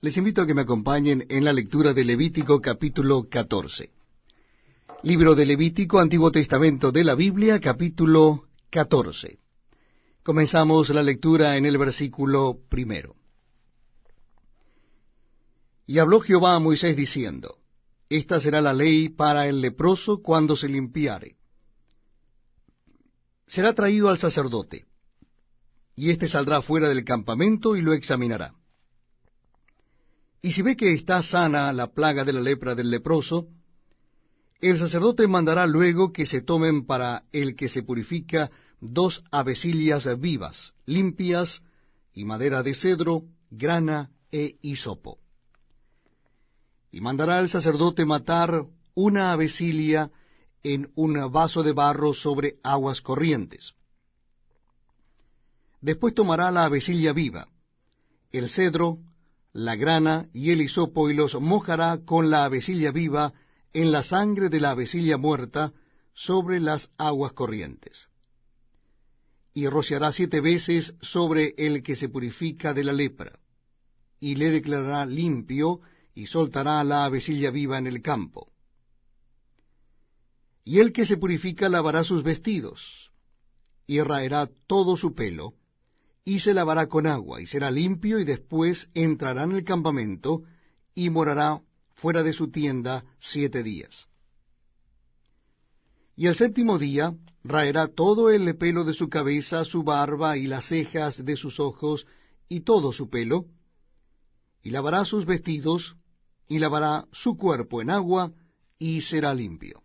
Les invito a que me acompañen en la lectura de Levítico capítulo 14. Libro de Levítico, Antiguo Testamento de la Biblia, capítulo 14. Comenzamos la lectura en el versículo 1. Y habló Jehová a Moisés diciendo, Esta será la ley para el leproso cuando se limpiare. Será traído al sacerdote, y éste saldrá fuera del campamento y lo examinará. Y si ve que está sana la plaga de la lepra del leproso, el sacerdote mandará luego que se tomen para el que se purifica 2 avecillas vivas, limpias, y madera de cedro, grana e hisopo. Y mandará el sacerdote matar una avecilia en un vaso de barro sobre aguas corrientes. Después tomará la avecilla viva, el cedro, la grana y el hisopo, y los mojará con la avecilla viva en la sangre de la avecilla muerta sobre las aguas corrientes. Y rociará 7 veces sobre el que se purifica de la lepra, y le declarará limpio, y soltará la avecilla viva en el campo. Y el que se purifica lavará sus vestidos, y raerá todo su pelo, y se lavará con agua, y será limpio, y después entrará en el campamento, y morará fuera de su tienda 7 días. Y el 7º día raerá todo el pelo de su cabeza, su barba, y las cejas de sus ojos, y todo su pelo, y lavará sus vestidos, y lavará su cuerpo en agua, y será limpio.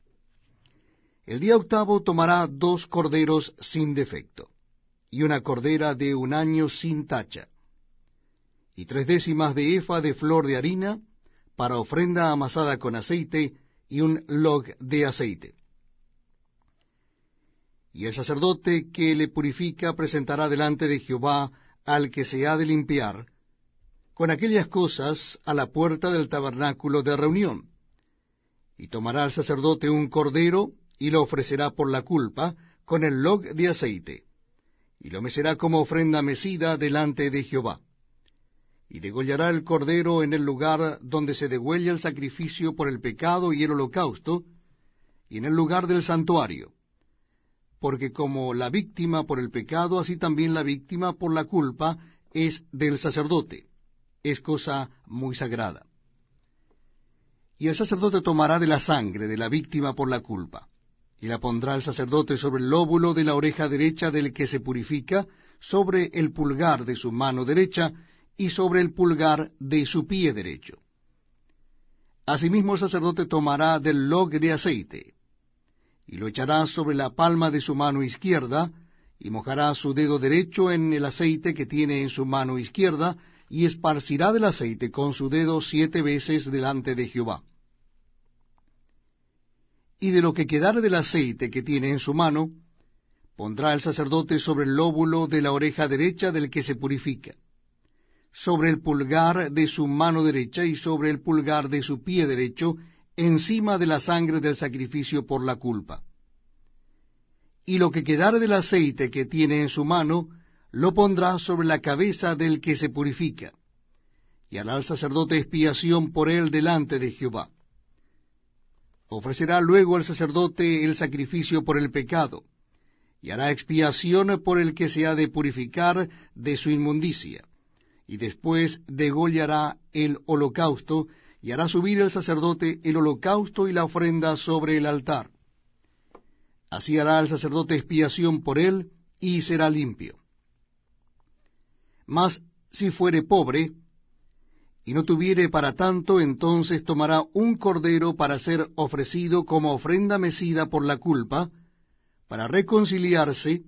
El día 8º tomará 2 corderos sin defecto, y una cordera de 1 año sin tacha, y 3/10 de efa de flor de harina, para ofrenda amasada con aceite, y un log de aceite. Y el sacerdote que le purifica presentará delante de Jehová al que se ha de limpiar, con aquellas cosas a la puerta del tabernáculo de reunión. Y tomará el sacerdote un cordero, y lo ofrecerá por la culpa, con el log de aceite, y lo mecerá como ofrenda mecida delante de Jehová. Y degollará el cordero en el lugar donde se degüella el sacrificio por el pecado y el holocausto, y en el lugar del santuario, porque como la víctima por el pecado, así también la víctima por la culpa es del sacerdote, es cosa muy sagrada. Y el sacerdote tomará de la sangre de la víctima por la culpa, y la pondrá el sacerdote sobre el lóbulo de la oreja derecha del que se purifica, sobre el pulgar de su mano derecha, y sobre el pulgar de su pie derecho. Asimismo el sacerdote tomará del log de aceite, y lo echará sobre la palma de su mano izquierda, y mojará su dedo derecho en el aceite que tiene en su mano izquierda, y esparcirá del aceite con su dedo 7 veces delante de Jehová. Y de lo que quedare del aceite que tiene en su mano, pondrá el sacerdote sobre el lóbulo de la oreja derecha del que se purifica, sobre el pulgar de su mano derecha y sobre el pulgar de su pie derecho, encima de la sangre del sacrificio por la culpa. Y lo que quedare del aceite que tiene en su mano, lo pondrá sobre la cabeza del que se purifica, y hará el sacerdote expiación por él delante de Jehová. Ofrecerá luego al sacerdote el sacrificio por el pecado, y hará expiación por el que se ha de purificar de su inmundicia, y después degollará el holocausto, y hará subir el sacerdote el holocausto y la ofrenda sobre el altar. Así hará el sacerdote expiación por él, y será limpio. Mas si fuere pobre, y no tuviere para tanto, entonces tomará un cordero para ser ofrecido como ofrenda mecida por la culpa, para reconciliarse,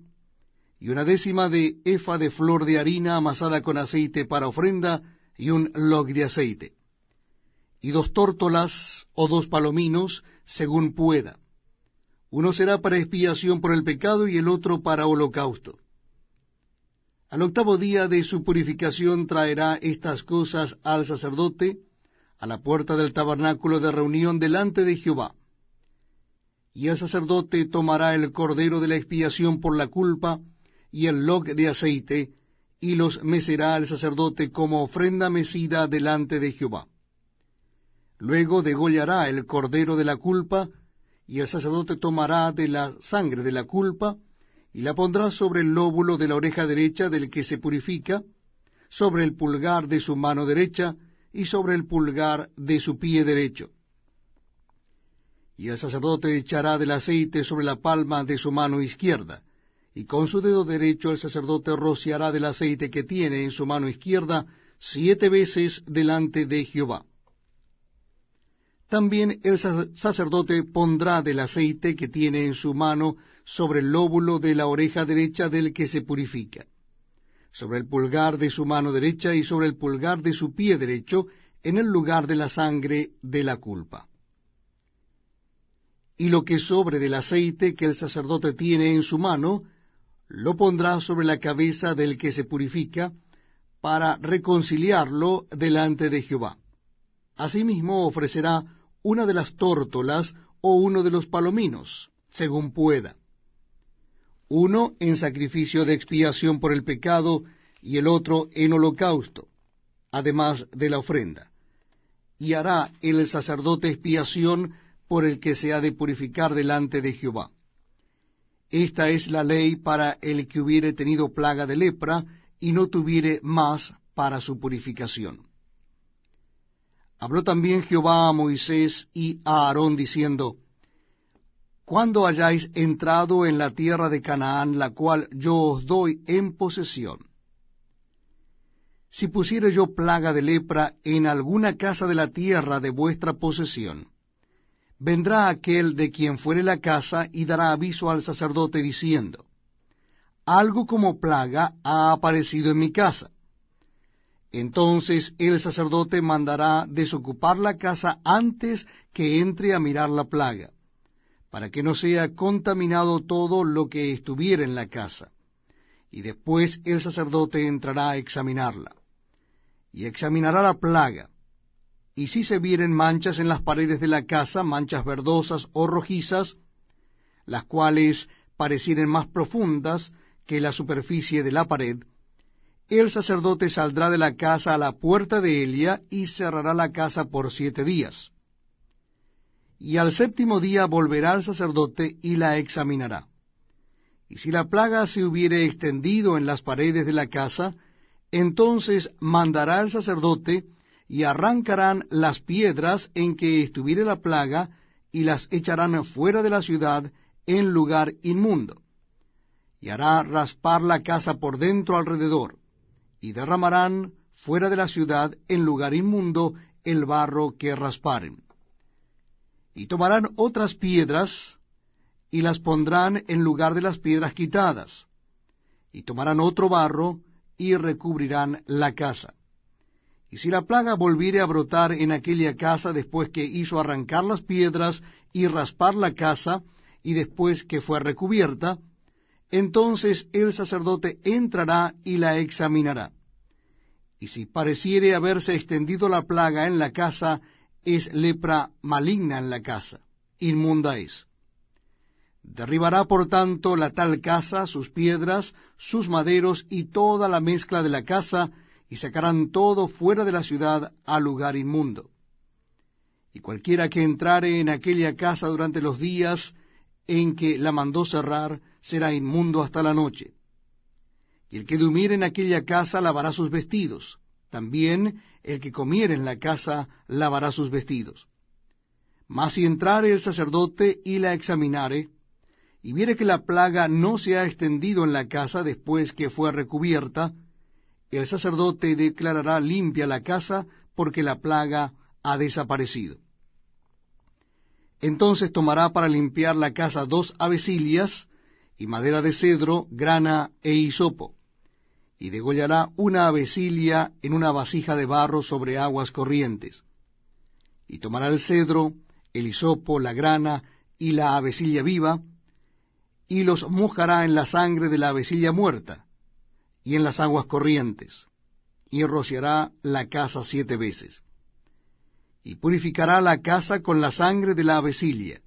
y 1/10 de efa de flor de harina amasada con aceite para ofrenda, y un log de aceite, y 2 tórtolas o 2 palominos, según pueda. Uno será para expiación por el pecado, y el otro para holocausto. Al 8º día de su purificación traerá estas cosas al sacerdote a la puerta del tabernáculo de reunión delante de Jehová. Y el sacerdote tomará el cordero de la expiación por la culpa y el log de aceite, y los mecerá el sacerdote como ofrenda mecida delante de Jehová. Luego degollará el cordero de la culpa, y el sacerdote tomará de la sangre de la culpa, y la pondrá sobre el lóbulo de la oreja derecha del que se purifica, sobre el pulgar de su mano derecha, y sobre el pulgar de su pie derecho. Y el sacerdote echará del aceite sobre la palma de su mano izquierda, y con su dedo derecho el sacerdote rociará del aceite que tiene en su mano izquierda 7 veces delante de Jehová. También el sacerdote pondrá del aceite que tiene en su mano sobre el lóbulo de la oreja derecha del que se purifica, sobre el pulgar de su mano derecha y sobre el pulgar de su pie derecho, en el lugar de la sangre de la culpa. Y lo que sobre del aceite que el sacerdote tiene en su mano, lo pondrá sobre la cabeza del que se purifica, para reconciliarlo delante de Jehová. Asimismo ofrecerá una de las tórtolas o uno de los palominos, según pueda. Uno en sacrificio de expiación por el pecado, y el otro en holocausto, además de la ofrenda. Y hará el sacerdote expiación por el que se ha de purificar delante de Jehová. Esta es la ley para el que hubiere tenido plaga de lepra, y no tuviere más para su purificación. Habló también Jehová a Moisés y a Aarón, diciendo: Cuando hayáis entrado en la tierra de Canaán, la cual yo os doy en posesión, si pusiere yo plaga de lepra en alguna casa de la tierra de vuestra posesión, vendrá aquel de quien fuere la casa y dará aviso al sacerdote, diciendo: Algo como plaga ha aparecido en mi casa. Entonces el sacerdote mandará desocupar la casa antes que entre a mirar la plaga, para que no sea contaminado todo lo que estuviera en la casa. Y después el sacerdote entrará a examinarla, y examinará la plaga. Y si se vieren manchas en las paredes de la casa, manchas verdosas o rojizas, las cuales parecieren más profundas que la superficie de la pared, el sacerdote saldrá de la casa a la puerta de Elia y cerrará la casa por 7 días. Y al 7º día volverá el sacerdote y la examinará. Y si la plaga se hubiere extendido en las paredes de la casa, entonces mandará el sacerdote, y arrancarán las piedras en que estuviere la plaga, y las echarán fuera de la ciudad en lugar inmundo. Y hará raspar la casa por dentro alrededor, y derramarán fuera de la ciudad en lugar inmundo el barro que rasparen. Y tomarán otras piedras, y las pondrán en lugar de las piedras quitadas, y tomarán otro barro, y recubrirán la casa. Y si la plaga volviere a brotar en aquella casa después que hizo arrancar las piedras y raspar la casa, y después que fue recubierta, entonces el sacerdote entrará y la examinará. Y si pareciere haberse extendido la plaga en la casa, es lepra maligna en la casa, inmunda es. Derribará por tanto la tal casa, sus piedras, sus maderos y toda la mezcla de la casa, y sacarán todo fuera de la ciudad al lugar inmundo. Y cualquiera que entrare en aquella casa durante los días en que la mandó cerrar, será inmundo hasta la noche. Y el que durmiere en aquella casa lavará sus vestidos. También el que comiere en la casa lavará sus vestidos. Mas si entrare el sacerdote y la examinare, y viere que la plaga no se ha extendido en la casa después que fue recubierta, el sacerdote declarará limpia la casa, porque la plaga ha desaparecido. Entonces tomará para limpiar la casa 2 avecilias, y madera de cedro, grana e hisopo, y degollará una avecilia en una vasija de barro sobre aguas corrientes. Y tomará el cedro, el hisopo, la grana y la avecilia viva, y los mojará en la sangre de la avecilla muerta, y en las aguas corrientes, y rociará la casa 7 veces. Y purificará la casa con la sangre de la avecilla,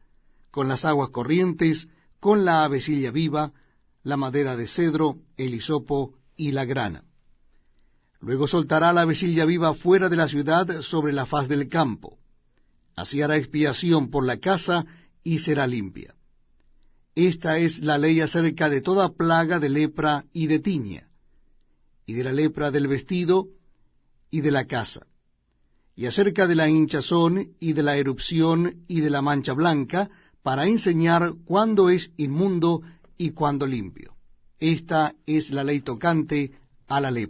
con las aguas corrientes, con la avecilla viva, la madera de cedro, el hisopo y la grana. Luego soltará la vecilla viva fuera de la ciudad sobre la faz del campo. Así hará expiación por la casa y será limpia. Esta es la ley acerca de toda plaga de lepra y de tiña, y de la lepra del vestido y de la casa, y acerca de la hinchazón y de la erupción y de la mancha blanca, para enseñar cuándo es inmundo y cuándo limpio. Esta es la ley tocante a la lepra.